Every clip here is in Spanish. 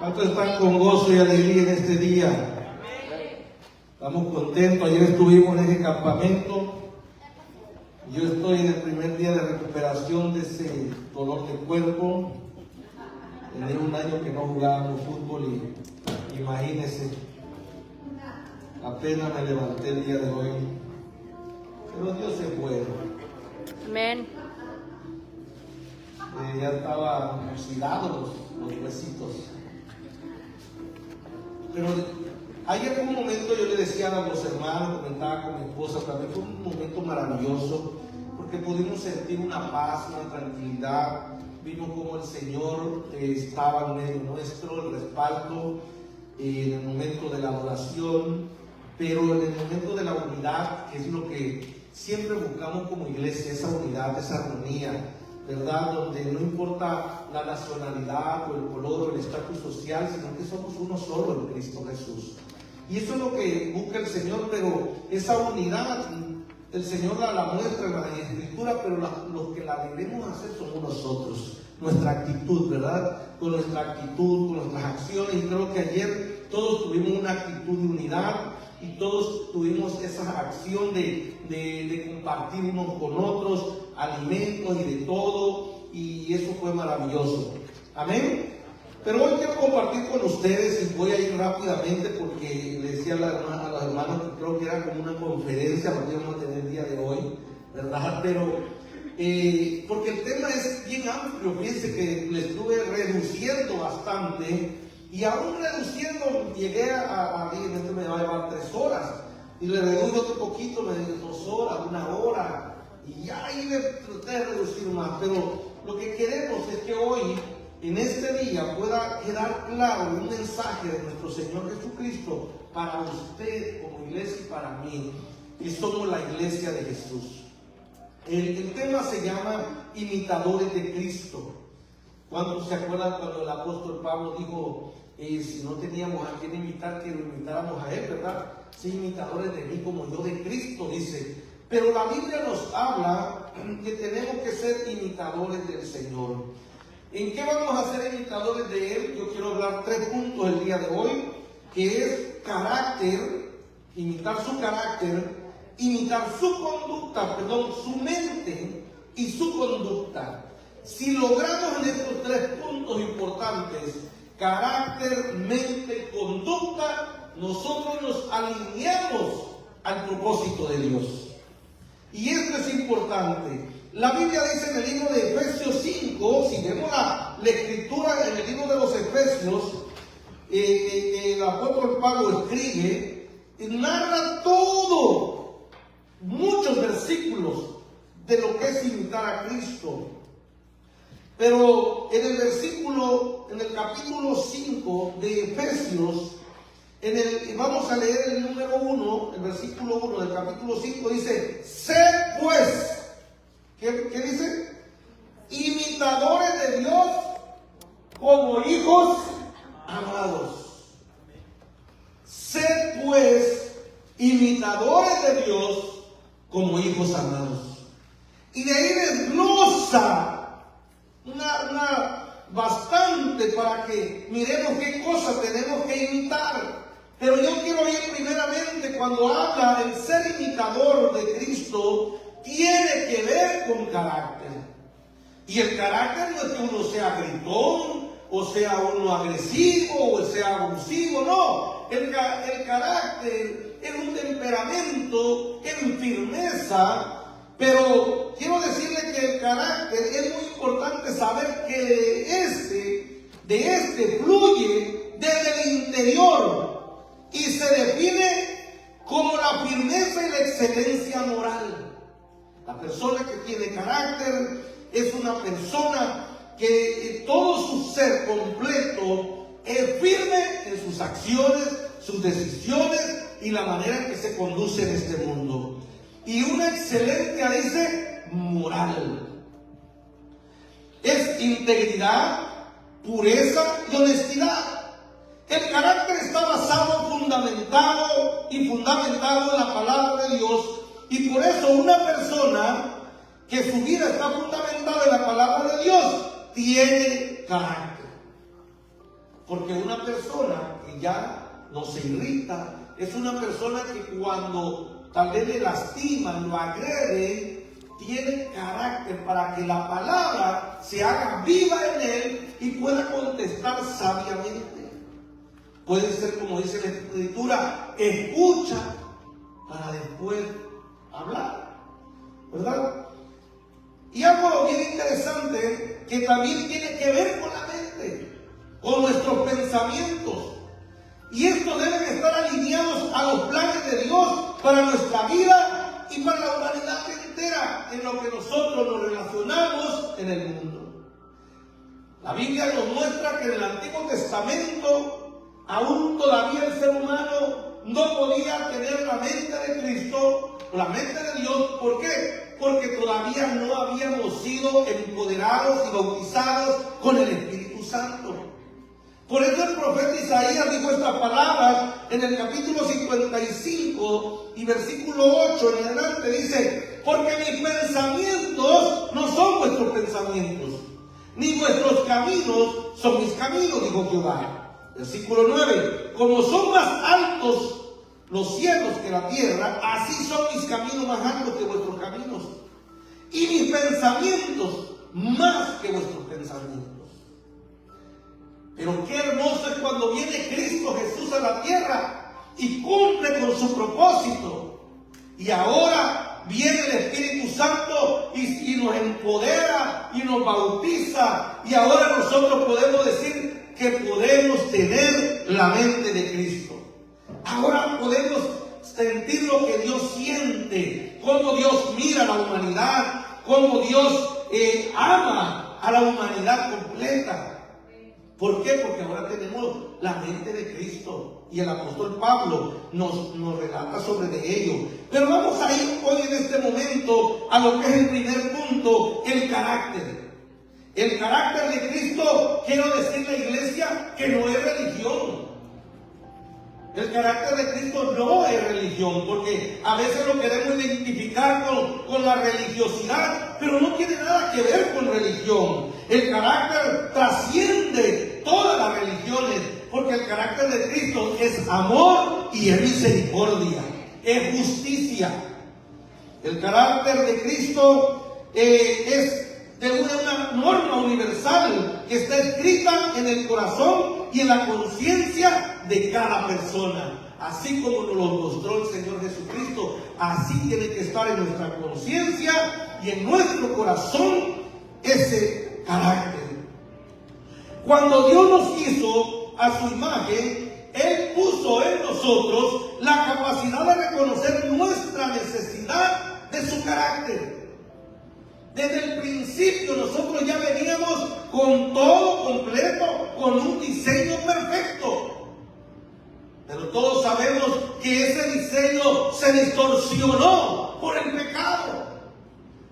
¿Cuántos están con gozo y alegría en este día? Estamos contentos. Ayer estuvimos en ese campamento. Yo estoy en el primer día de recuperación de ese dolor de cuerpo. Tenía un año que no jugábamos fútbol y imagínense, apenas me levanté el día de hoy. Pero Dios es bueno. Amén. Ya estaban oxidados los huesitos. Pero ayer fue un momento, yo le decía a los hermanos, comentaba con mi esposa también, fue un momento maravilloso, porque pudimos sentir una paz, una tranquilidad. Vimos como el Señor estaba en medio nuestro, el respaldo, en el momento de la adoración, pero en el momento de la unidad, que es lo que siempre buscamos como iglesia, esa unidad, esa armonía, ¿verdad? Donde no importa la nacionalidad o el color o el estatus social, sino que somos uno solo en Cristo Jesús. Y eso es lo que busca el Señor, pero esa unidad el Señor la muestra en la Escritura, pero los que la debemos hacer somos nosotros, nuestra actitud, ¿verdad? Con nuestra actitud, con nuestras acciones. Y creo que ayer todos tuvimos una actitud de unidad y todos tuvimos esa acción de compartir unos con otros alimentos y de todo, y eso fue maravilloso. Amén. Pero hoy quiero compartir con ustedes, y voy a ir rápidamente porque le decía a los hermanos que creo que era como una conferencia lo que íbamos a tener el día de hoy, ¿verdad? Pero porque el tema es bien amplio. Fíjense que le estuve reduciendo bastante, y aún reduciendo llegué a esto me va a llevar 3 horas, y le reduje otro poquito, me dio 2 horas, 1 hora, y ya ahí le traté de reducir más. Pero lo que queremos es que hoy, en este día, pueda quedar claro un mensaje de nuestro Señor Jesucristo para usted como iglesia y para mí, que somos la iglesia de Jesús. El tema se llama imitadores de Cristo. ¿Cuántos se acuerdan cuando el apóstol Pablo dijo, si no teníamos a quien imitar, que lo imitáramos a él, ¿verdad? Sí, imitadores de mí como yo de Cristo, dice. Pero la Biblia nos habla que tenemos que ser imitadores del Señor. ¿En qué vamos a ser imitadores de Él? Yo quiero hablar 3 puntos el día de hoy, que es carácter, imitar su carácter, imitar su conducta, su mente y su conducta. Si logramos en estos 3 puntos importantes, carácter, mente y conducta, nosotros nos alineamos al propósito de Dios. Y esto es importante. La Biblia dice en el libro de Efesios 5, si vemos la escritura en el libro de los Efesios, el apóstol Pablo escribe, narra todo, muchos versículos de lo que es imitar a Cristo. Pero en el capítulo 5 de Efesios, vamos a leer el número 1, el versículo 1 del capítulo 5, dice, sed pues, ¿qué dice? Imitadores de Dios como hijos amados. Sed pues imitadores de Dios como hijos amados. Y de ahí desglosa bastante para que miremos qué cosas tenemos que imitar. Pero yo quiero ir primeramente, cuando habla del ser imitador de Cristo, tiene que ver con carácter. Y el carácter no es que uno sea gritón, o sea uno agresivo, o sea abusivo, no. El carácter es un temperamento en firmeza. Pero quiero decirle que el carácter es muy importante saber que de este fluye desde el interior y se define como la firmeza y la excelencia moral. La persona que tiene carácter es una persona que todo su ser completo es firme en sus acciones, sus decisiones y la manera en que se conduce en este mundo. Y una excelencia, dice, moral. Es integridad, pureza y honestidad. El carácter está fundamentado en la palabra de Dios. Y por eso una persona que su vida está fundamentada en la palabra de Dios tiene carácter. Porque una persona que ya no se irrita es una persona que cuando tal vez le lastiman, lo agreden, tiene carácter para que la palabra se haga viva en él y pueda contestar sabiamente. Puede ser, como dice la Escritura, escucha para después hablar, ¿verdad? Y algo bien interesante que también tiene que ver con la mente, con nuestros pensamientos. Y estos deben estar alineados a los planes de Dios para nuestra vida y para la humanidad entera en lo que nosotros nos relacionamos en el mundo. La Biblia nos muestra que en el Antiguo Testamento aún todavía el ser humano no podía tener la mente de Cristo o la mente de Dios. ¿Por qué? Porque todavía no habíamos sido empoderados y bautizados con el Espíritu Santo. Por eso el profeta Isaías dijo estas palabras en el capítulo 55 y versículo 8 en adelante. Dice: porque mis pensamientos no son vuestros pensamientos, ni vuestros caminos son mis caminos, dijo Jehová. Versículo 9: como son más altos los cielos que la tierra, así son mis caminos más altos que vuestros caminos, y mis pensamientos más que vuestros pensamientos. Pero qué hermoso es cuando viene Cristo Jesús a la tierra y cumple con su propósito. Y ahora viene el Espíritu Santo y nos empodera y nos bautiza. Y ahora nosotros podemos decir que podemos tener la mente de Cristo. Ahora podemos sentir lo que Dios siente, cómo Dios mira a la humanidad, cómo Dios ama a la humanidad completa. ¿Por qué? Porque ahora tenemos la mente de Cristo y el apóstol Pablo nos relata sobre de ello. Pero vamos a ir hoy en este momento a lo que es el primer punto, el carácter. El carácter de Cristo, quiero decirle, iglesia, que no es religión. El carácter de Cristo no es religión, porque a veces lo queremos identificar con la religiosidad, pero no tiene nada que ver con religión. El carácter trasciende todas las religiones, porque el carácter de Cristo es amor y es misericordia, es justicia. El carácter de Cristo es de una norma universal que está escrita en el corazón y en la conciencia de cada persona. Así como nos lo mostró el Señor Jesucristo, así tiene que estar en nuestra conciencia y en nuestro corazón ese carácter. Cuando Dios nos hizo a su imagen, Él puso en nosotros la capacidad de reconocer nuestra necesidad de su carácter. Desde el principio nosotros ya veníamos con todo completo, con un diseño perfecto. Pero todos sabemos que ese diseño se distorsionó por el pecado.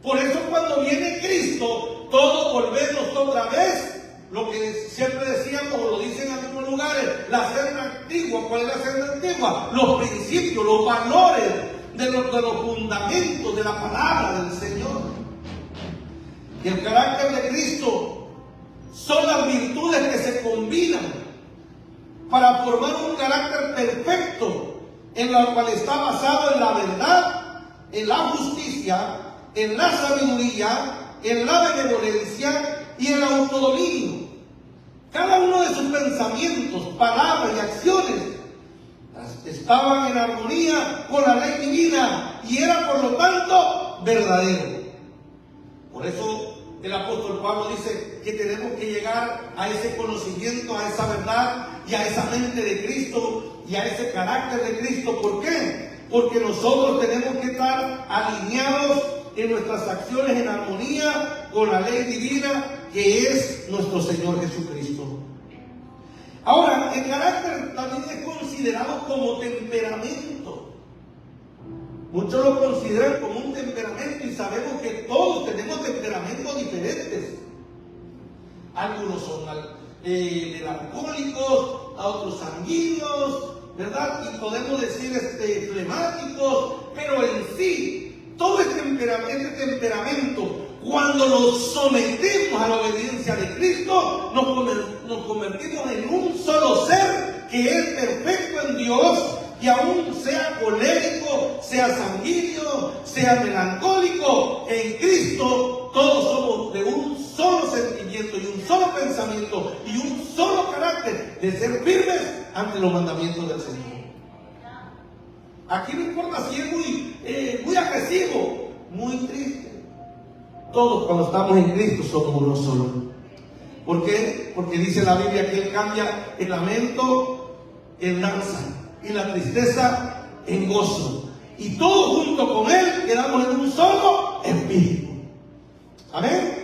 Por eso cuando viene Cristo, todos volvemos otra vez, lo que siempre decíamos, o lo dicen en algunos lugares, la senda antigua. ¿Cuál es la senda antigua? Los principios, los valores de los fundamentos de la palabra del Señor. Y el carácter de Cristo son las virtudes que se combinan para formar un carácter perfecto, en lo cual está basado en la verdad, en la justicia, en la sabiduría, en la benevolencia y en el autodominio. Cada uno de sus pensamientos, palabras y acciones estaban en armonía con la ley divina y era por lo tanto verdadero. Por eso el apóstol Pablo dice que tenemos que llegar a ese conocimiento, a esa verdad y a esa mente de Cristo y a ese carácter de Cristo. ¿Por qué? Porque nosotros tenemos que estar alineados en nuestras acciones en armonía con la ley divina que es nuestro Señor Jesucristo. Ahora, el carácter también es considerado como temperamento. Muchos lo consideran como un temperamento y sabemos que todos tenemos temperamentos diferentes. Algunos son melancólicos, a otros sanguíneos, ¿verdad? Y podemos decir flemáticos, pero en sí, todo este temperamento, cuando lo sometemos a la obediencia de Cristo, nos nos convertimos en un solo ser que es perfecto en Dios, y aún sea colérico, sea sanguíneo, sea melancólico, en Cristo todos somos de un solo sentimiento y un solo pensamiento y un solo carácter de ser firmes ante los mandamientos del Señor. Aquí no importa si es muy agresivo, muy triste. Todos cuando estamos en Cristo somos uno solo. ¿Por qué? Porque dice la Biblia que Él cambia el lamento en danza y la tristeza en gozo. Y todos junto con Él quedamos en un solo espíritu. Amén.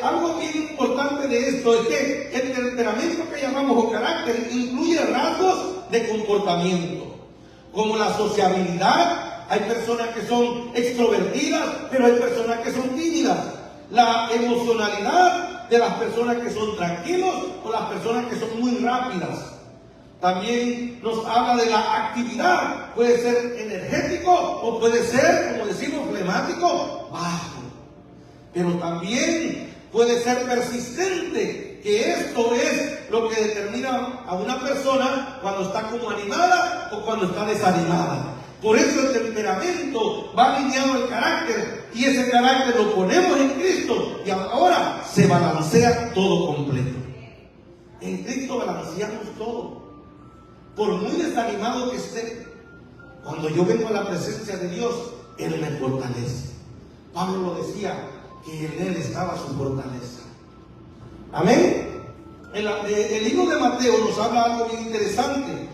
Algo bien importante de esto es que el temperamento que llamamos o carácter incluye rasgos de comportamiento, como la sociabilidad. Hay personas que son extrovertidas, pero hay personas que son tímidas. La emocionalidad de las personas que son tranquilos o las personas que son muy rápidas. También nos habla de la actividad. Puede ser energético o puede ser, como decimos, flemático, bajo. Pero también puede ser persistente, que esto es lo que determina a una persona cuando está como animada o cuando está desanimada. Por eso el temperamento va alineado al carácter, y ese carácter lo ponemos en Cristo y ahora se balancea todo completo. En Cristo balanceamos todo. Por muy desanimado que esté, cuando yo vengo a la presencia de Dios, Él me fortalece. Pablo lo decía, que en Él estaba su fortaleza. Amén. El libro de Mateo nos habla algo bien interesante.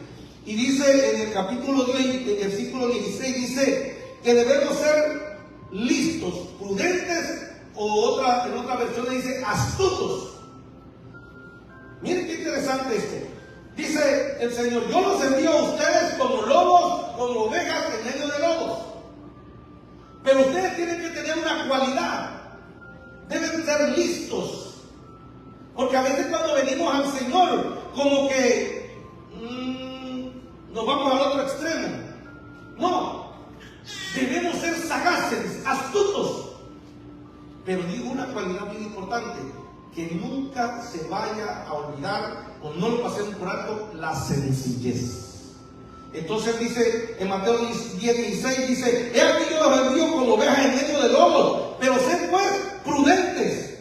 Y dice en el capítulo 10, versículo 16, dice que debemos ser listos, prudentes, o en otra versión dice astutos. Miren qué interesante esto. Dice el Señor, yo los envío a ustedes como lobos, como ovejas en medio de lobos. Pero ustedes tienen que tener una cualidad. Deben ser listos. Porque a veces cuando venimos al Señor, como que nos vamos al otro extremo. No, debemos ser sagaces, astutos. Pero digo una cualidad muy importante, que nunca se vaya a olvidar o no lo pasemos por alto, la sencillez. Entonces dice en Mateo 10:16, dice, he aquí yo los envío como ovejas en medio de lobos, pero sed pues prudentes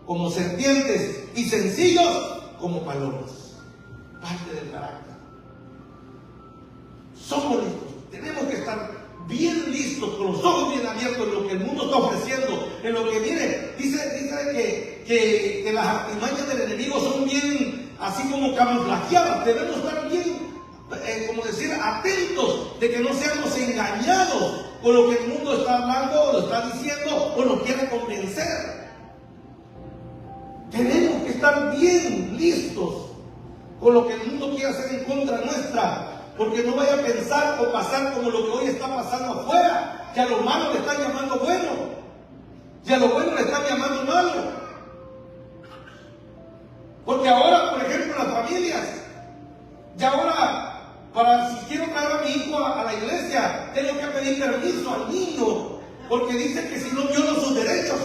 como serpientes y sencillos como palomas. Parte del carácter. Somos listos, tenemos que estar bien listos, con los ojos bien abiertos en lo que el mundo está ofreciendo, en lo que viene. Dice que las artimañas del enemigo son bien, así como camuflajeadas. Debemos estar bien, como decir, atentos de que no seamos engañados con lo que el mundo está hablando, o lo está diciendo, o nos quiere convencer. Tenemos que estar bien listos con lo que el mundo quiere hacer en contra nuestra. Porque no vaya a pensar o pasar como lo que hoy está pasando afuera, que a lo malo le están llamando bueno, y a lo bueno le están llamando malo. Porque ahora, por ejemplo, las familias, y ahora, si quiero traer a mi hijo a la iglesia, tengo que pedir permiso al niño, porque dice que si no viola sus derechos.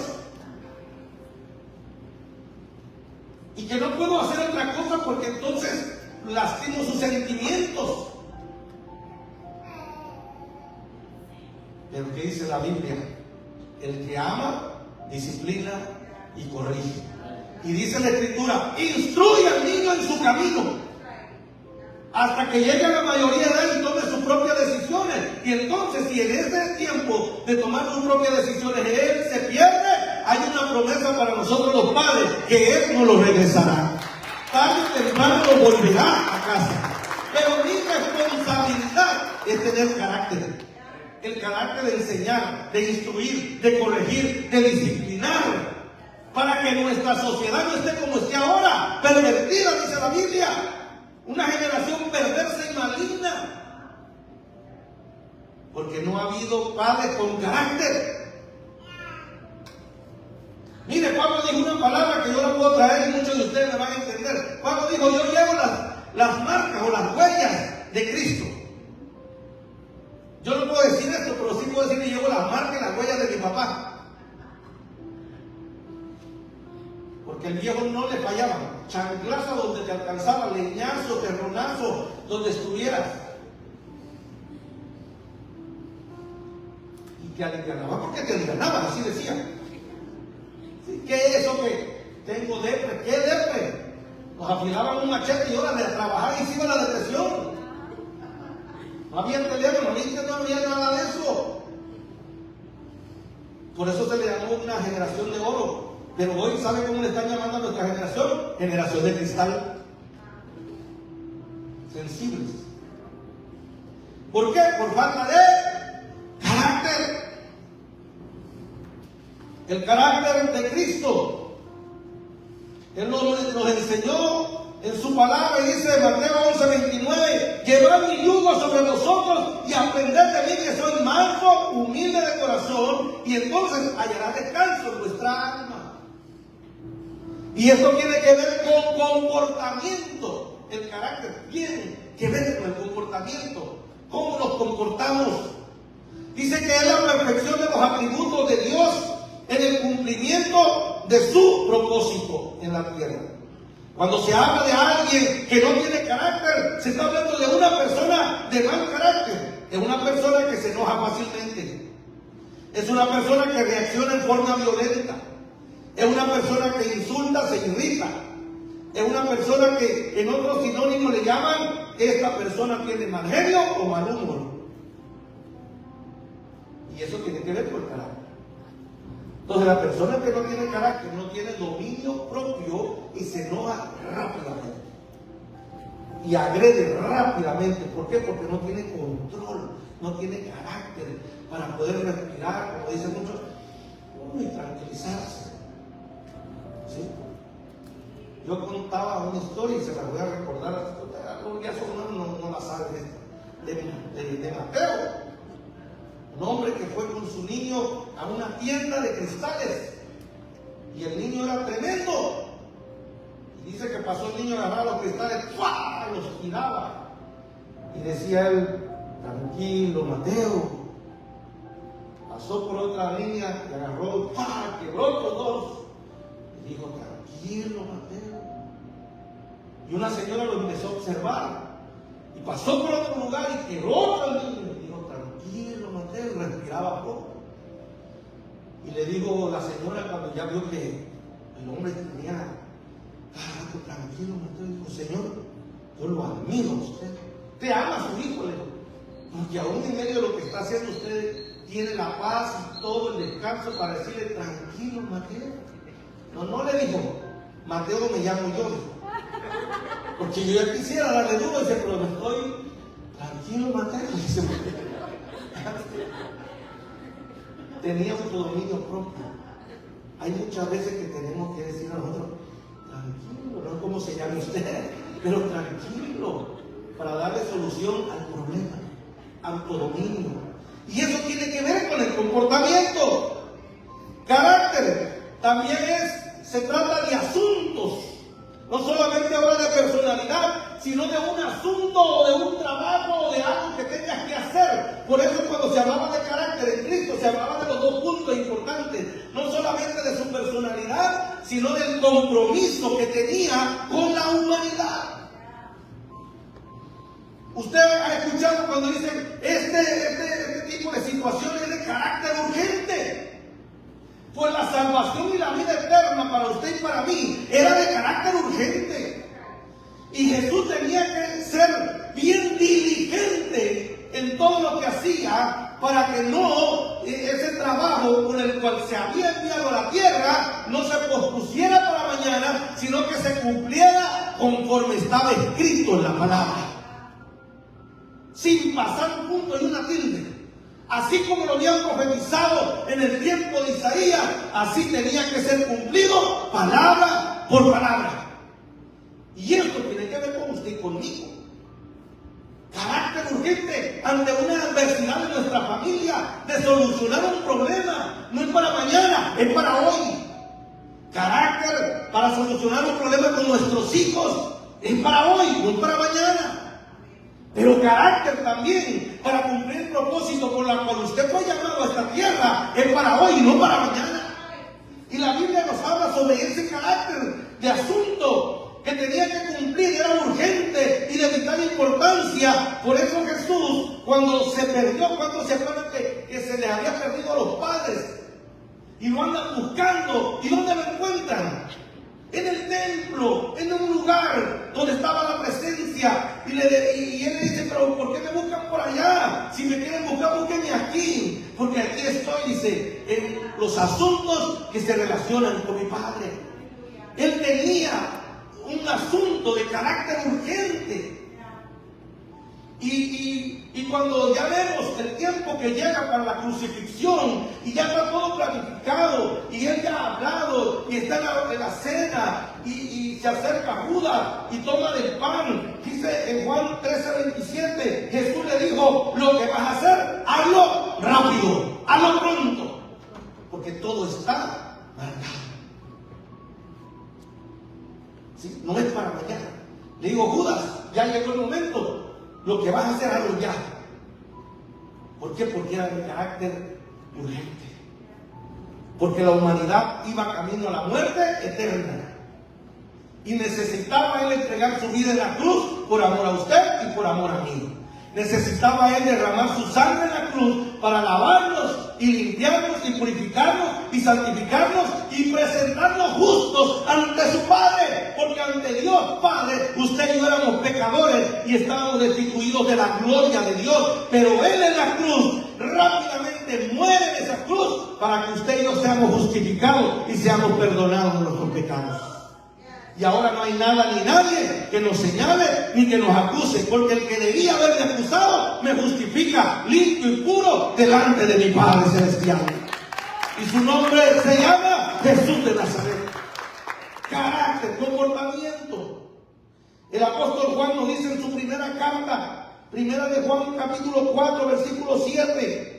Y que no puedo hacer otra cosa porque entonces lastimo sus sentimientos. Pero ¿qué dice la Biblia? El que ama, disciplina y corrige. Y dice la Escritura, instruye al niño en su camino, hasta que llegue a la mayoría de edad y tome sus propias decisiones. Y entonces, si en ese tiempo de tomar sus propias decisiones él se pierde, hay una promesa para nosotros los padres, que Él nos lo regresará. Tarde o temprano lo volverá a casa. Pero mi responsabilidad es tener carácter. El carácter de enseñar, de instruir, de corregir, de disciplinar, para que nuestra sociedad no esté como esté ahora, pervertida, dice la Biblia. Una generación perversa y maligna. Porque no ha habido padres con carácter. Mire, Pablo dijo una palabra que yo la puedo traer y muchos de ustedes me van a entender. Pablo dijo, yo llevo las marcas o las huellas de Cristo. Yo no puedo decir esto, pero sí puedo decir que llevo las marcas y las huellas de mi papá. porque el viejo no le fallaba. Chanclazo donde te alcanzaba, leñazo, terronazo, donde estuvieras. Y te alivianaba, porque te alivianaban, así decía. ¿Sí? ¿Qué es eso que tengo depre? ¿Qué depre? Nos afilaban un machete y órale a trabajar y se iba la depresión. No había teléfono, no había nada de eso. Por eso se le llamó una generación de oro. Pero hoy, ¿sabe cómo le están llamando a nuestra generación? Generación de cristal. Sensibles. ¿Por qué? Por falta de carácter. El carácter de Cristo. Él nos enseñó en su palabra, y dice Mateo 11:29, llevad mi yugo sobre vosotros y aprended de mí, que soy manso, humilde de corazón, y entonces hallará descanso en vuestra alma. Y esto tiene que ver con comportamiento. El carácter tiene que ver con el comportamiento. ¿Cómo nos comportamos? Dice que es la perfección de los atributos de Dios en el cumplimiento de su propósito en la tierra. Cuando se habla de alguien que no tiene carácter, se está hablando de una persona de mal carácter. Es una persona que se enoja fácilmente. Es una persona que reacciona en forma violenta. Es una persona que insulta, se irrita. Es una persona que en otros sinónimos le llaman, esta persona tiene mal genio o mal humor. Y eso tiene que ver con el carácter. Entonces la persona que no tiene carácter no tiene dominio propio y se enoja rápidamente. Y agrede rápidamente. ¿Por qué? Porque no tiene control, no tiene carácter para poder respirar, como dicen muchos, y tranquilizarse. ¿Sí? Yo contaba una historia y se la voy a recordar. Ya no la sabe de Mateo. Un hombre que fue con su niño a una tienda de cristales. Y el niño era tremendo. Y dice que pasó el niño a agarrar los cristales, ¡fua!, los tiraba. Y decía él, tranquilo, Mateo. Pasó por otra línea y agarró, ¡fua!, quebró los dos. Y dijo, tranquilo, Mateo. Y una señora lo empezó a observar. Y pasó por otro lugar y quebró otro niño. Y dijo, tranquilo, Mateo. Y respiraba poco. Y le digo, la señora, cuando ya vio que el hombre tenía tranquilo, Mateo, dijo, Señor, yo lo admiro a usted. Usted ama a su hijo, le digo, porque aún en medio de lo que está haciendo usted tiene la paz y todo el descanso para decirle, tranquilo, Mateo. No le dijo, Mateo me llamo yo, porque yo ya quisiera darle duro, dice, pero me estoy tranquilo, Mateo. Dice, tenía autodominio propio. Hay muchas veces que tenemos que decir a nosotros, tranquilo, no es como se llame usted, pero tranquilo, para darle solución al problema, autodominio. Y eso tiene que ver con el comportamiento. Carácter también se trata de asuntos. No solamente habla de personalidad, sino de un asunto o de un trabajo o de algo que tengas que hacer. Por eso cuando se hablaba de carácter en Cristo, se hablaba de los dos puntos importantes. No solamente de su personalidad, sino del compromiso que tenía con la humanidad. Usted ha escuchado cuando dicen, este tipo de situaciones es de carácter urgente. Pues la salvación y la vida eterna para usted y para mí era de carácter urgente. Y Jesús tenía que ser bien diligente en todo lo que hacía para que no ese trabajo con el cual se había enviado a la tierra no se pospusiera para mañana, sino que se cumpliera conforme estaba escrito en la palabra. Sin pasar un punto y una tilde. Así como lo habían profetizado en el tiempo de Isaías, así tenía que ser cumplido palabra por palabra. Y esto tiene que ver con usted y conmigo. Carácter urgente ante una adversidad de nuestra familia, de solucionar un problema. No es para mañana, es para hoy. Carácter para solucionar un problema con nuestros hijos, es para hoy, no es para mañana. Pero carácter también para cumplir el propósito por el cual usted fue llamado a esta tierra, es para hoy, no para mañana. Y la Biblia nos habla sobre ese carácter de asunto que tenía que cumplir, era urgente y de vital importancia. Por eso Jesús, cuando se perdió, ¿cuántos se acuerdan que se les había perdido a los padres? Y lo andan buscando. ¿Y dónde lo encuentran? En el templo, en un lugar donde estaba la presencia. Y él le dice, pero ¿por qué me buscan por allá? Si me quieren buscar, búsquenme aquí. Porque aquí estoy, dice, en los asuntos que se relacionan con mi Padre. Él tenía un asunto de carácter urgente. Y cuando ya vemos el tiempo que llega para la crucifixión y ya está todo planificado y él ya ha hablado y está en la cena y se acerca Judas y toma del pan, dice en Juan 13:27, Jesús le dijo, lo que vas a hacer, hazlo rápido, hazlo pronto, porque todo está marcado. ¿Sí? No es para mañana. Le digo, Judas, ya llegó el momento. Lo que vas a hacer, hazlo ya. ¿Por qué? Porque era de carácter urgente. Porque la humanidad iba camino a la muerte eterna. Y necesitaba él entregar su vida en la cruz por amor a usted y por amor a mí. Necesitaba él derramar su sangre en la cruz para lavarnos y limpiarnos y purificarnos y santificarnos y presentarnos justos ante su Padre. Porque ante Dios Padre, usted y yo éramos pecadores y estábamos destituidos de la gloria de Dios. Pero Él en la cruz rápidamente muere en esa cruz para que usted y yo seamos justificados y seamos perdonados de nuestros pecados. Y ahora no hay nada ni nadie que nos señale ni que nos acuse, porque el que debía haberme acusado me justifica limpio y puro delante de mi Padre Celestial. Y su nombre se llama Jesús de Nazaret. Carácter, comportamiento. El apóstol Juan nos dice en su primera carta, primera de Juan capítulo 4, versículo 7.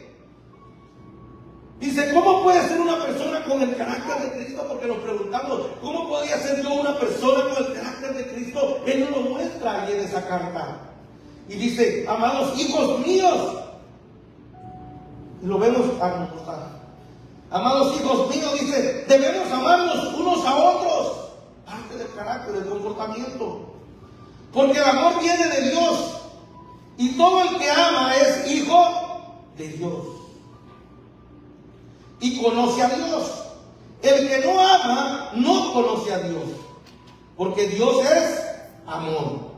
Dice, ¿cómo puede ser una persona con el carácter de Cristo? Porque nos preguntamos, ¿cómo podría ser yo una persona con el carácter de Cristo? Él no lo muestra ahí en esa carta. Y dice, amados hijos míos, y lo vemos, amados hijos míos, dice, debemos amarnos unos a otros. Parte del carácter, del comportamiento. Porque el amor viene de Dios. Y todo el que ama es hijo de Dios. Y conoce a Dios. El que no ama no conoce a Dios, porque Dios es amor.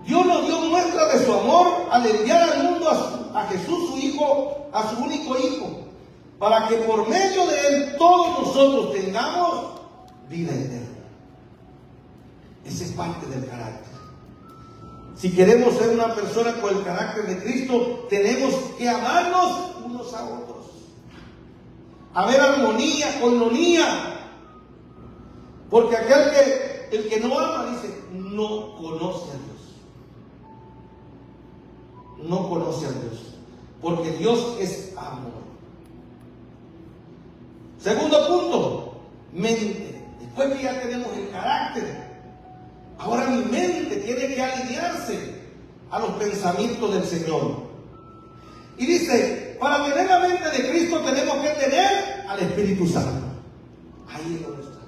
Dios nos dio muestra de su amor al enviar al mundo a Jesús, su Hijo, a su único Hijo, para que por medio de Él todos nosotros tengamos vida eterna. Esa es parte del carácter. Si queremos ser una persona con el carácter de Cristo, tenemos que amarnos unos a otros. Haber armonía, coinonía. Porque el que no ama, dice, no conoce a Dios. No conoce a Dios. Porque Dios es amor. Segundo punto, mente. Después que ya tenemos el carácter, ahora mi mente tiene que alinearse a los pensamientos del Señor. Y dice, para tener la mente de Cristo tenemos que tener al Espíritu Santo. Ahí es donde está.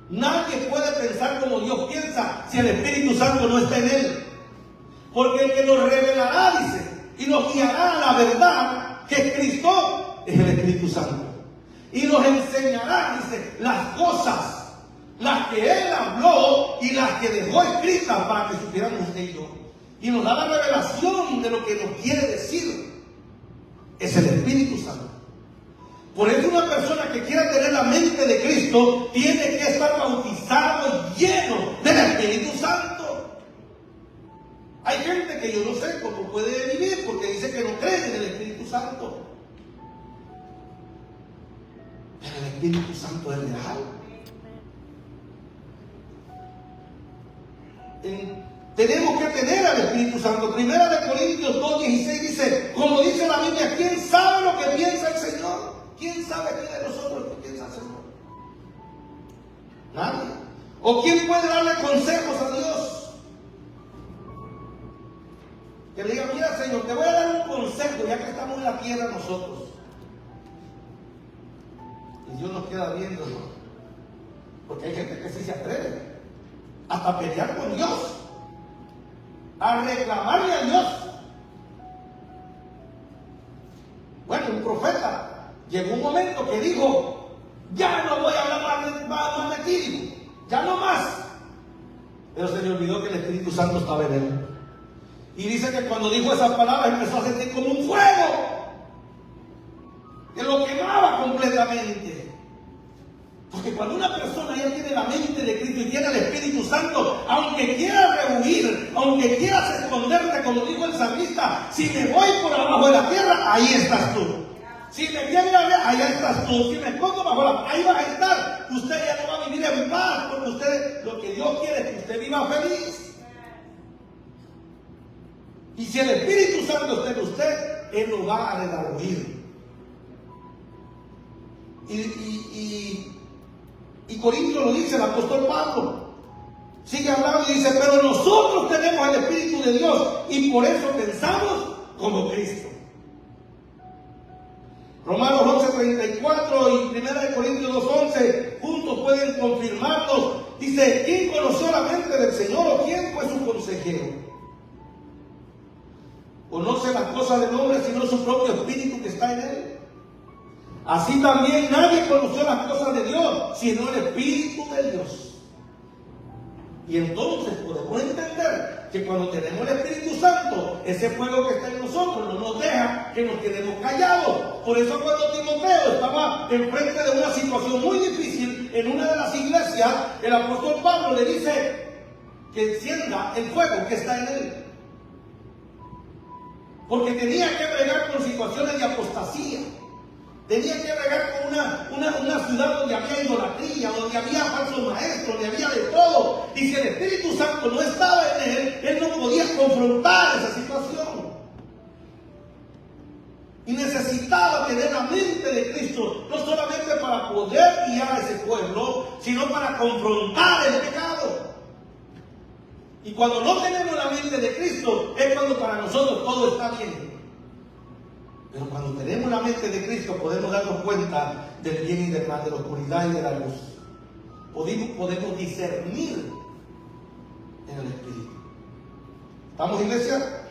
Nadie puede pensar como Dios piensa si el Espíritu Santo no está en él. Porque el que nos revelará, dice, y nos guiará a la verdad que es Cristo, es el Espíritu Santo. Y nos enseñará, dice, las cosas, las que Él habló y las que dejó escritas para que supiéramos usted y yo. Y nos da la revelación de lo que nos quiere decir. Es el Espíritu Santo. Por eso una persona que quiera tener la mente de Cristo tiene que estar bautizado y lleno del Espíritu Santo. Hay gente que yo no sé cómo puede vivir porque dice que no cree en el Espíritu Santo. Pero el Espíritu Santo es real. Tenemos que tener al Espíritu Santo. Primera de Corintios 2:16 dice, como dice la Biblia, ¿quién sabe lo que piensa el Señor? ¿Quién sabe aquí de nosotros lo que piensa el Señor? Nadie. ¿O quién puede darle consejos a Dios? Que le diga, mira Señor, te voy a dar un consejo ya que estamos en la tierra nosotros. Y Dios nos queda viendo, ¿no? Porque hay gente que sí se atreve hasta pelear con Dios, a reclamarle a Dios. Bueno, un profeta llegó un momento que dijo: ya no voy a hablar más de ti, ya no más. Pero se le olvidó que el Espíritu Santo estaba en él. Y dice que cuando dijo esas palabras empezó a sentir como un fuego que lo quemaba completamente. Porque cuando una persona ya tiene la mente de Cristo y tiene el Espíritu Santo, aunque quiera rehuir, aunque quieras esconderte, como dijo el salmista, si me voy por abajo de la tierra, ahí estás tú. Si me viene a ver, allá estás tú. Si me escondo bajo la, ahí vas a estar. Usted ya no va a vivir en paz, porque usted, lo que Dios quiere es que usted viva feliz. Y si el Espíritu Santo está en usted, Él lo va a redarguir. Y Corintios lo dice el apóstol Pablo. Sigue hablando y dice: pero nosotros tenemos el Espíritu de Dios y por eso pensamos como Cristo. Romanos 11:34 y 1 Corintios 2:11 juntos pueden confirmarnos. Dice: ¿quién conoció la mente del Señor o quién fue su consejero? Conoce las cosas del hombre sino su propio espíritu que está en él. Así también nadie conoció las cosas de Dios sino el Espíritu de Dios. Y entonces podemos entender que cuando tenemos el Espíritu Santo, ese fuego que está en nosotros no nos deja que nos quedemos callados. Por eso cuando Timoteo estaba enfrente de una situación muy difícil en una de las iglesias, el apóstol Pablo le dice que encienda el fuego que está en él. Porque tenía que bregar con situaciones de apostasía. Tenía que bregar con una ciudad donde había idolatría, donde había falsos maestros, donde había de todo. Y si el Espíritu Santo no estaba en él no podía confrontar esa situación. Y necesitaba tener la mente de Cristo, no solamente para poder guiar a ese pueblo, sino para confrontar el pecado. Y cuando no tenemos la mente de Cristo, es cuando para nosotros todo está bien. Pero cuando tenemos la mente de Cristo, podemos darnos cuenta del bien y del mal, de la oscuridad y de la luz. Podemos discernir en el Espíritu. ¿Estamos, iglesia?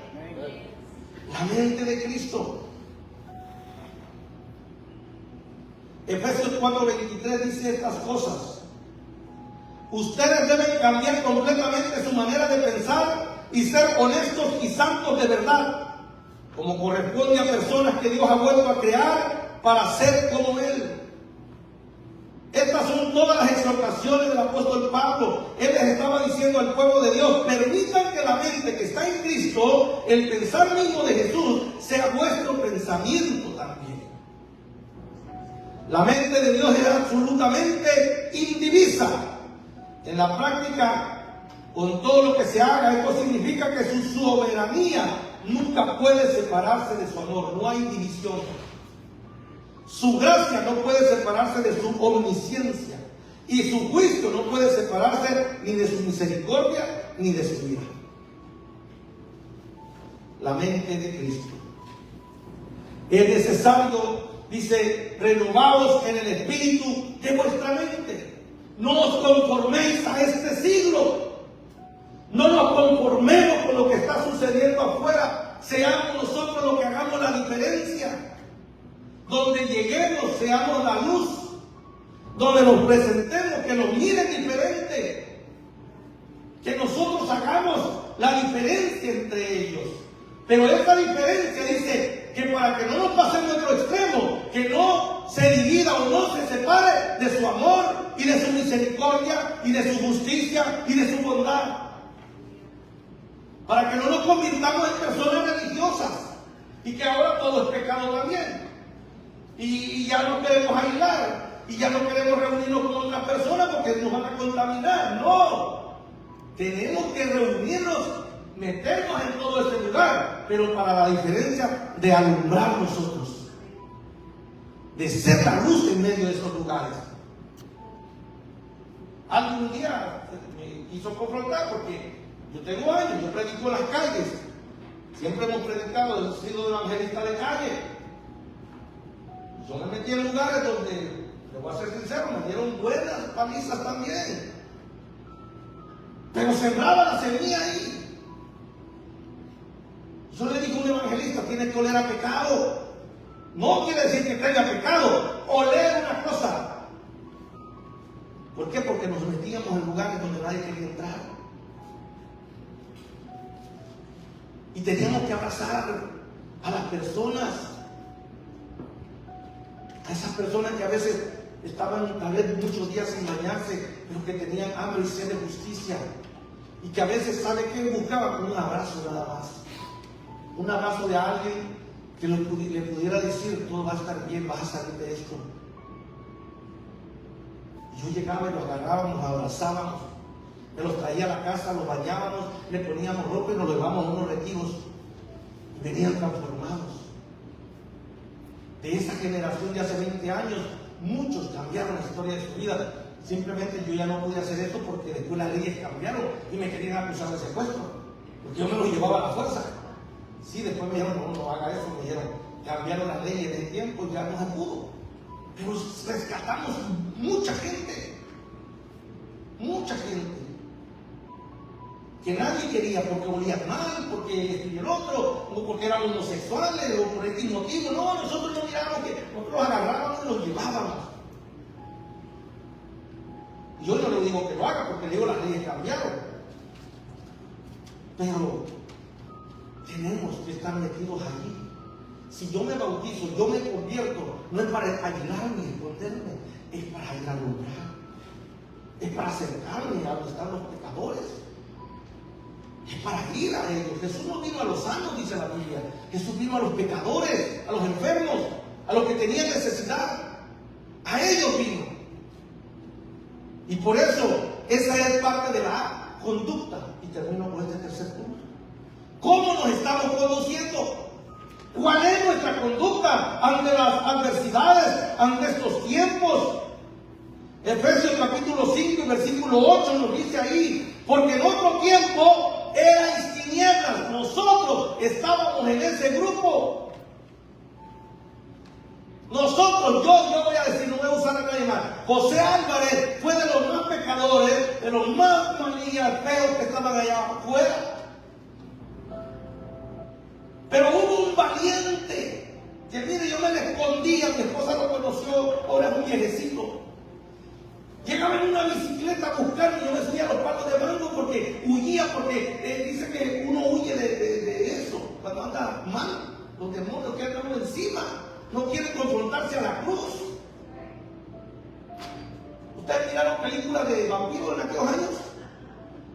La mente de Cristo. Efesios 4:23 dice estas cosas: ustedes deben cambiar completamente su manera de pensar y ser honestos y santos de verdad, como corresponde a personas que Dios ha vuelto a crear para ser como Él. Estas son todas las exhortaciones del apóstol Pablo. Él les estaba diciendo al pueblo de Dios: permitan que la mente que está en Cristo, el pensar mismo de Jesús, sea vuestro pensamiento también. La mente de Dios es absolutamente indivisa. En la práctica, con todo lo que se haga, esto significa que su soberanía nunca puede separarse de su amor. No hay división. Su gracia no puede separarse de su omnisciencia. Y su juicio no puede separarse ni de su misericordia ni de su ira. La mente de Cristo. Es necesario, dice, renovaos en el espíritu de vuestra mente. No os conforméis a este siglo. No nos conformemos con lo que está sucediendo afuera. Seamos nosotros los que hagamos la diferencia. Donde lleguemos, seamos la luz. Donde nos presentemos, que nos miren diferente. Que nosotros hagamos la diferencia entre ellos. Pero esta diferencia dice que para que no nos pasemos a otro extremo, que no se divida o no se separe de su amor y de su misericordia y de su justicia y de su bondad. Para que no nos convirtamos en personas religiosas y que ahora todo es pecado también. Y ya no queremos aislar y ya no queremos reunirnos con otras personas porque nos van a contaminar. No, tenemos que reunirnos, meternos en todo ese lugar, pero para la diferencia de alumbrar nosotros, de ser la luz en medio de esos lugares. Algún día me quiso confrontar porque yo tengo años, yo predico en las calles, siempre hemos predicado, he sido evangelista de calle. Yo me metí en lugares donde Le voy a ser sincero, me dieron buenas palizas también. Pero sembraba la semilla ahí. Yo le dije a un evangelista, tiene que oler a pecado. No quiere decir que tenga pecado, oler una cosa. ¿Por qué? Porque nos metíamos en lugares donde nadie quería entrar. Y teníamos que abrazar a las personas. A esas personas que a veces estaban tal vez muchos días sin bañarse, pero que tenían hambre y sed de justicia. Y que a veces, ¿sabe qué? Buscaban un abrazo nada más. Un abrazo de alguien que le pudiera decir, todo va a estar bien, vas a salir de esto. Y yo llegaba y los agarrábamos, los abrazábamos, me los traía a la casa, los bañábamos, le poníamos ropa y nos llevábamos a unos retiros. Y venían transformados. De esa generación de hace 20 años, muchos cambiaron la historia de su vida. Simplemente yo ya no podía hacer esto porque después las leyes cambiaron y me querían acusar de secuestro. Porque yo me los llevaba a la fuerza. Sí, después me dijeron, no haga eso, me dijeron, cambiaron las leyes de tiempo y ya no se pudo. Pero rescatamos mucha gente. Mucha gente. Que nadie quería porque olían mal, porque esto y el otro, o porque eran homosexuales, o por este motivo. No, nosotros no mirábamos que nosotros los agarrábamos y los llevábamos. Yo no le digo que lo haga porque le digo las leyes cambiaron. Pero tenemos que estar metidos allí. Si yo me bautizo, yo me convierto, no es para ayudarme y esconderme, es para ir a lograr. Es para acercarme a donde están los pecadores. Es para ir a ellos. Jesús no vino a los sanos, dice la Biblia. Jesús vino a los pecadores, a los enfermos, a los que tenían necesidad. A ellos vino. Y por eso, esa es parte de la conducta. Y termino con este tercer punto. ¿Cómo nos estamos conduciendo? ¿Cuál es nuestra conducta ante las adversidades, ante estos tiempos? Efesios capítulo 5, versículo 8 nos dice ahí, porque en otro tiempo erais tinieblas, nosotros estábamos en ese grupo. Nosotros, yo voy a decir, no voy a usar a nadie más. José Álvarez fue de los más pecadores, de los más manías, feos que estaban allá afuera. Pero hubo un valiente que, mire, yo me le escondía, mi esposa lo conoció, ahora es un viejecito. Llegaba en una bicicleta a buscarme, yo me subía a los palos de mango porque huía, porque dice que uno huye de eso, cuando anda mal, los demonios que andan encima, no quieren confrontarse a la cruz. ¿Ustedes miraron películas de vampiros en aquellos años?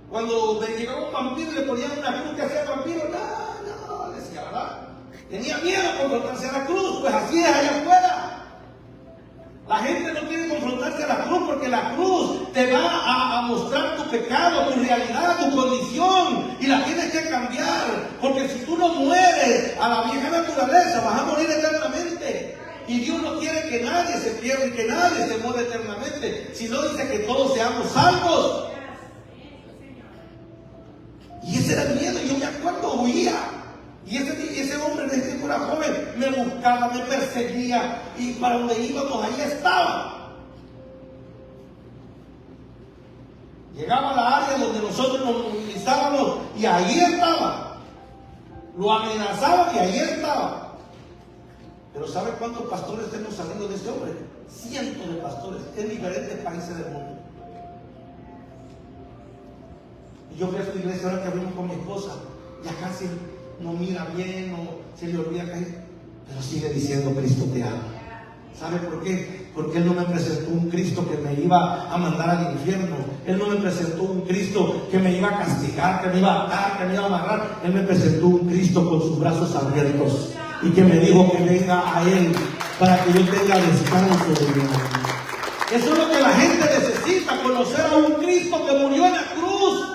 Cuando llegaba un vampiro y le ponían una cruz que hacía el vampiro, no, decía, ¿verdad? Tenía miedo a confrontarse a la cruz, pues así es allá afuera. La gente no quiere confrontarse a la cruz porque la cruz te va a mostrar tu pecado, tu realidad, tu condición, y la tienes que cambiar, porque si tú no mueres a la vieja naturaleza vas a morir eternamente. Y Dios no quiere que nadie se pierda y que nadie se muera eternamente, sino dice que todos seamos salvos. Y ese era el miedo. Yo me acuerdo, huía. Y ese hombre en ese tiempo era joven, me buscaba, me perseguía, y para donde íbamos, ahí estaba. Llegaba a la área donde nosotros nos movilizábamos y ahí estaba. Lo amenazaban y ahí estaba. Pero ¿sabe cuántos pastores hemos salido de ese hombre? Cientos de pastores en diferentes países del mundo. Y yo fui a esta iglesia ahora que abrimos con mi esposa, ya casi no mira bien, no se le olvida caer, pero sigue diciendo, Cristo te ama. ¿Sabe por qué? Porque Él no me presentó un Cristo que me iba a mandar al infierno. Él no me presentó un Cristo que me iba a castigar, que me iba a atar, que me iba a amarrar. Él me presentó un Cristo con sus brazos abiertos y que me dijo que venga a Él para que yo tenga descanso de mi alma. Eso es lo que la gente necesita, conocer a un Cristo que murió en la cruz,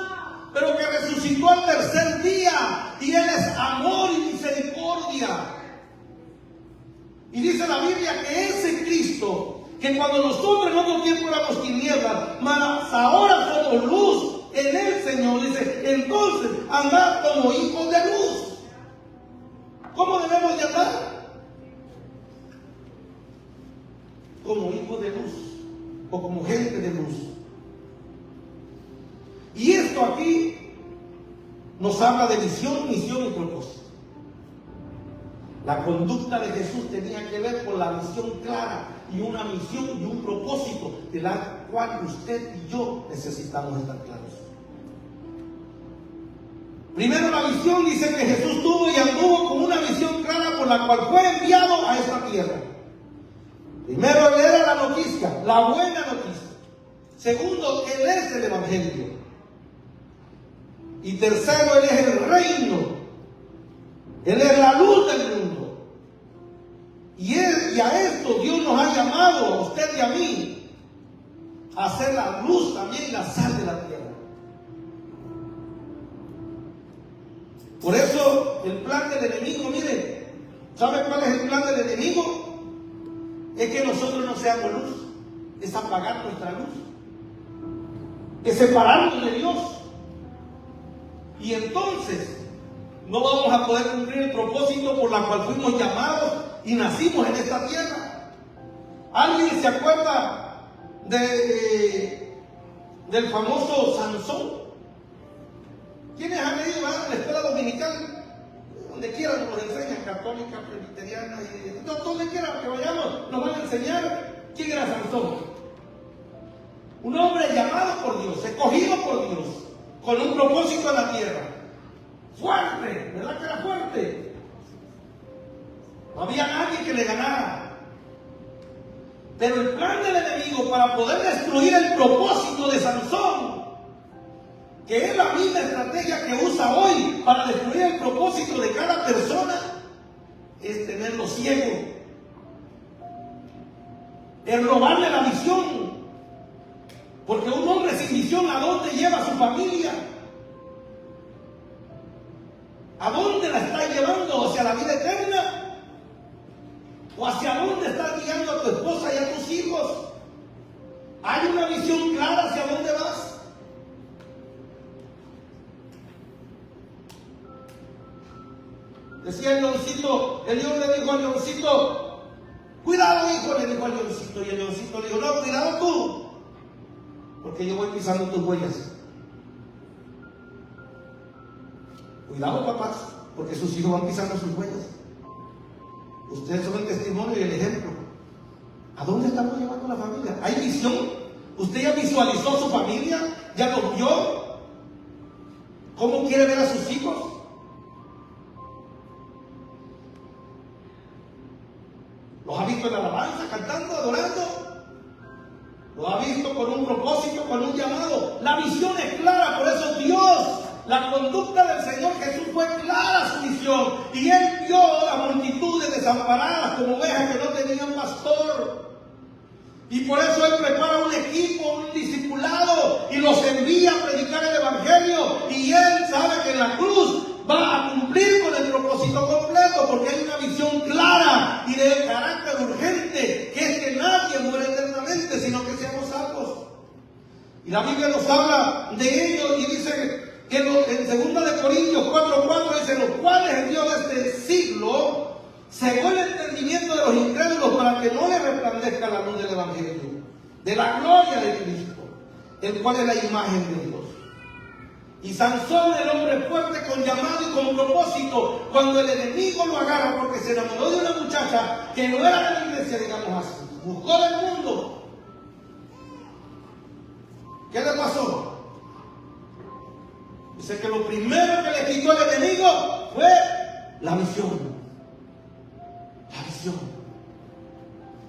pero que resucitó al tercer día, y Él es amor y misericordia. Y dice la Biblia que ese Cristo, que cuando nosotros en otro tiempo éramos tinieblas, mas ahora somos luz en el Señor, dice, entonces andad como hijos de luz. ¿Cómo debemos de andar? como hijos de luz o como gente de luz. Y esto aquí nos habla de visión, misión y propósito. La conducta de Jesús tenía que ver con la visión clara y una misión y un propósito de la cual usted y yo necesitamos estar claros. Primero, la visión dice que Jesús tuvo y anduvo con una visión clara por la cual fue enviado a esta tierra. Primero, Él era la noticia, la buena noticia. Segundo, Él es el Evangelio. Y tercero, Él es el reino. Él es la luz del mundo. Y a esto Dios nos ha llamado, a usted y a mí, a hacer la luz también, la sal de la tierra. Por eso el plan del enemigo, miren, ¿sabe cuál es el plan del enemigo? Es que nosotros no seamos luz, es apagar nuestra luz, es separarnos de Dios. Y entonces no vamos a poder cumplir el propósito por la cual fuimos llamados y nacimos en esta tierra. ¿Alguien se acuerda del famoso Sansón? ¿Quiénes han leído en la escuela dominical? Donde quiera nos enseñan, católica, presbiteriana, donde quiera que vayamos, nos van a enseñar quién era Sansón. Un hombre llamado por Dios, escogido por Dios, con un propósito en la tierra. Fuerte, ¿verdad que era fuerte? No había nadie que le ganara. Pero el plan del enemigo para poder destruir el propósito de Sansón, que es la misma estrategia que usa hoy para destruir el propósito de cada persona, es tenerlo ciego, es robarle la visión. Porque un hombre sin visión, ¿a dónde lleva a su familia? ¿A dónde la está llevando? ¿Hacia la vida eterna? ¿O hacia dónde estás guiando a tu esposa y a tus hijos? ¿Hay una visión clara hacia dónde vas? Decía el leoncito, el león le dijo al leoncito, cuidado hijo, le dijo al leoncito, y el leoncito le dijo, no, cuidado tú, porque yo voy pisando tus huellas. Cuidado papás, porque sus hijos van pisando sus huellas. Ustedes son el testimonio y el ejemplo. ¿A dónde estamos llevando la familia? ¿Hay visión? ¿Usted ya visualizó su familia? ¿Ya lo vio? ¿Cómo quiere ver a sus hijos? ¿Los ha visto en la alabanza, cantando, adorando? ¿Los ha visto con un propósito, con un llamado? La visión es clara, por eso Dios, la conducta del Señor Jesús fue clara su visión. Y Él vio a multitudes desamparadas como ovejas que no tenían pastor. Y por eso Él prepara un equipo, un discipulado, y los envía a predicar el Evangelio. Y Él sabe que en la cruz va a cumplir con el propósito completo, porque hay una visión clara y de carácter urgente, que es que nadie muere eternamente, sino que seamos salvos. Y la Biblia nos habla de ello y dice que en 2 Corintios 4:4 dice, los cuales el Dios de este siglo cegó el entendimiento de los incrédulos para que no les resplandezca la luz del Evangelio, de la gloria de Cristo, el cual es la imagen de Dios. Y Sansón, el hombre fuerte con llamado y con propósito, cuando el enemigo lo agarra porque se enamoró de una muchacha que no era de la iglesia, digamos así, buscó del mundo, ¿qué le pasó? Dice que lo primero que le quitó el enemigo fue la visión. La visión.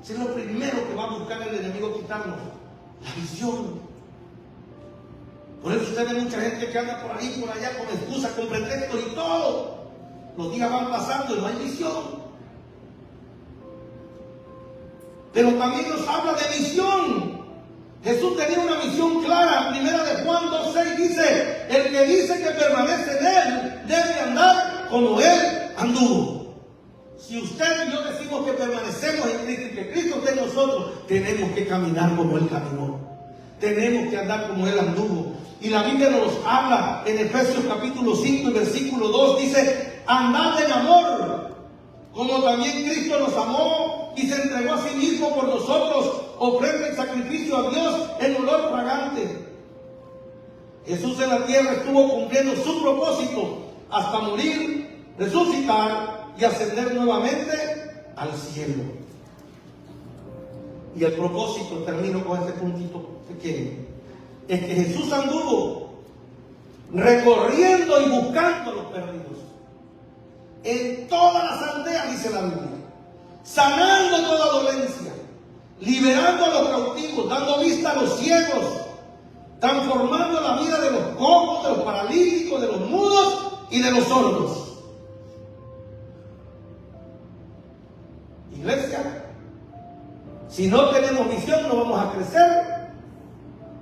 Eso es lo primero que va a buscar el enemigo quitarnos, la visión. Por eso usted ve mucha gente que anda por ahí, por allá, con excusas, con pretextos y todo. Los días van pasando y no hay visión. Pero también nos habla de visión. Jesús tenía una visión clara. Primera de Juan 2:6 dice, el que dice que permanece en Él, debe andar como Él anduvo. Si usted y yo decimos que permanecemos en Cristo y que Cristo está en nosotros, tenemos que caminar como Él caminó. Tenemos que andar como Él anduvo. Y la Biblia nos habla en Efesios capítulo 5 y versículo 2, dice, andad en amor, como también Cristo nos amó y se entregó a sí mismo por nosotros, ofrenda y sacrificio a Dios en olor fragante. Jesús en la tierra estuvo cumpliendo su propósito hasta morir, resucitar y ascender nuevamente al cielo. Y el propósito, termino con este puntito pequeño, es que Jesús anduvo recorriendo y buscando a los perdidos en todas las aldeas, dice la Biblia, sanando toda dolencia, liberando a los cautivos, dando vista a los ciegos, transformando la vida de los cojos, de los paralíticos, de los mudos y de los sordos. Iglesia, si no tenemos visión, no vamos a crecer,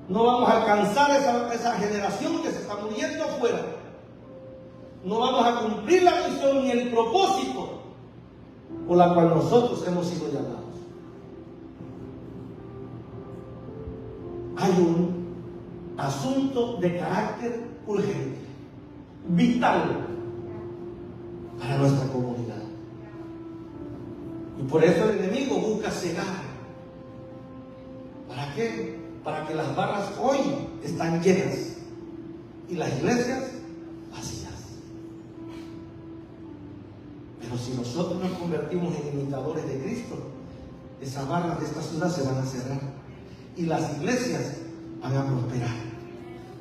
no vamos a alcanzar esa generación que se está muriendo afuera. No vamos a cumplir la misión ni el propósito por la cual nosotros hemos sido llamados. Hay un asunto de carácter urgente, vital para nuestra comunidad. Y por eso el enemigo busca cegar. ¿Para qué? Para que las barras hoy están llenas y las iglesias vacías. Pero si nosotros nos convertimos en imitadores de Cristo, esas barras de esta ciudad se van a cerrar y las iglesias van a prosperar,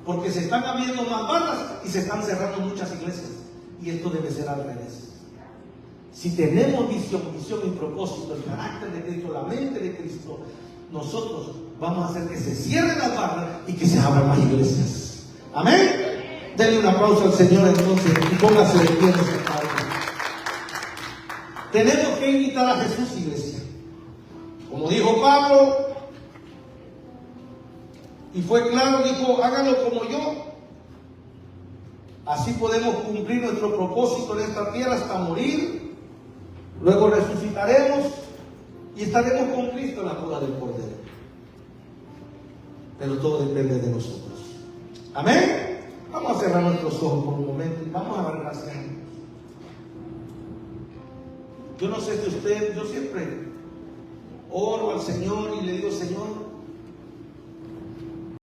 porque se están abriendo más barras y se están cerrando muchas iglesias, y esto debe ser al revés. Si tenemos visión y propósito, el carácter de Cristo, la mente de Cristo, nosotros vamos a hacer que se cierren las barras y que se abran más iglesias. Amén. Denle un aplauso al Señor entonces y póngase de pie en esta tarde. Tenemos que invitar a Jesús, iglesia. Como dijo Pablo, y fue claro, dijo, háganlo como yo. Así podemos cumplir nuestro propósito en esta tierra hasta morir. Luego resucitaremos y estaremos con Cristo en la boda del Cordero. Pero todo depende de nosotros. Amén. Vamos a cerrar nuestros ojos por un momento y vamos a dar gracias a Dios. Yo no sé si usted, yo siempre oro al Señor y le digo, Señor,